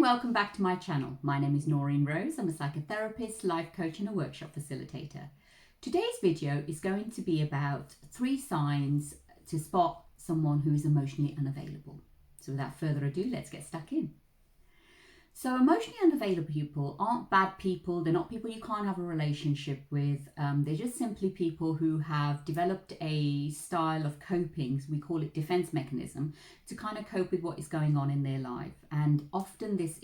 and welcome back to my channel. My name is Noreen Rose. I'm a psychotherapist, life coach and a workshop facilitator. Today's video is going to be about 3 signs to spot someone who is emotionally unavailable. So without further ado, let's get stuck in. So emotionally unavailable people aren't bad people. They're not people you can't have a relationship with. They're just simply people who have developed a style of coping. We call it defense mechanism to kind of cope with what is going on in their life. And often this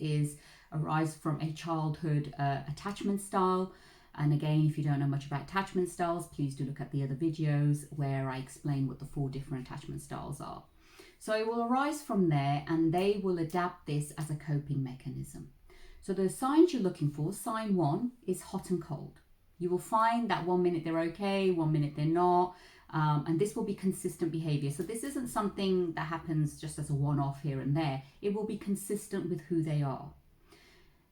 arises from a childhood attachment style. And again, if you don't know much about attachment styles, please do look at the other videos where I explain what the 4 different attachment styles are. So it will arise from there and they will adapt this as a coping mechanism. So the signs you're looking for, sign 1 is hot and cold. You will find that 1 minute they're okay, 1 minute they're not, and this will be consistent behavior. So this isn't something that happens just as a one-off here and there. It will be consistent with who they are.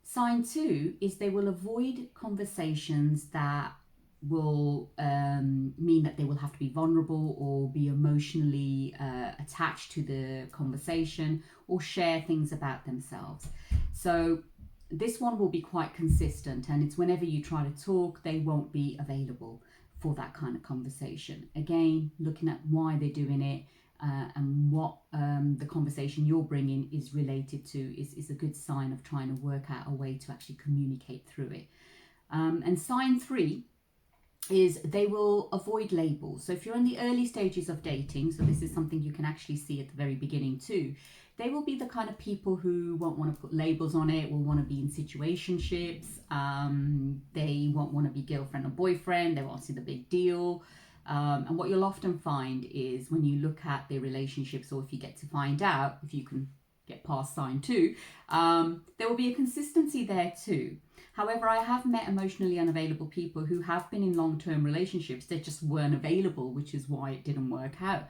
Sign 2 is they will avoid conversations that will mean that they will have to be vulnerable or be emotionally attached to the conversation or share things about themselves. So this one will be quite consistent, and it's whenever you try to talk, they won't be available for that kind of conversation. Again, looking at why they're doing it and what the conversation you're bringing is related to is a good sign of trying to work out a way to actually communicate through it. And sign 3 is they will avoid labels. So if you're in the early stages of dating, so this is something you can actually see at the very beginning too, they will be the kind of people who won't want to put labels on it, will want to be in situationships, they won't want to be girlfriend or boyfriend, they won't see the big deal. And what you'll often find is when you look at their relationships, or if you get to find out, if you can get past sign 2, there will be a consistency there too. However, I have met emotionally unavailable people who have been in long-term relationships that just weren't available, which is why it didn't work out.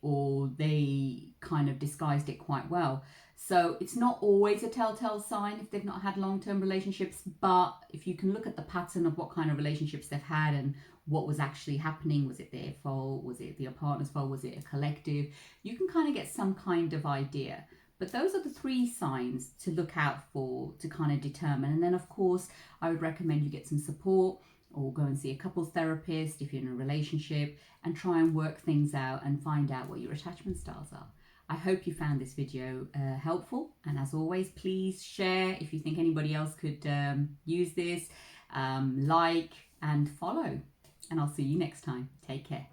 Or they kind of disguised it quite well. So it's not always a telltale sign if they've not had long-term relationships, but if you can look at the pattern of what kind of relationships they've had and what was actually happening, was it their fault, was it their partner's fault, was it a collective, you can kind of get some kind of idea. But those are the 3 signs to look out for to kind of determine. And then of course, I would recommend you get some support or go and see a couples therapist if you're in a relationship and try and work things out and find out what your attachment styles are. I hope you found this video helpful. And as always, please share if you think anybody else could use this, like and follow. And I'll see you next time. Take care.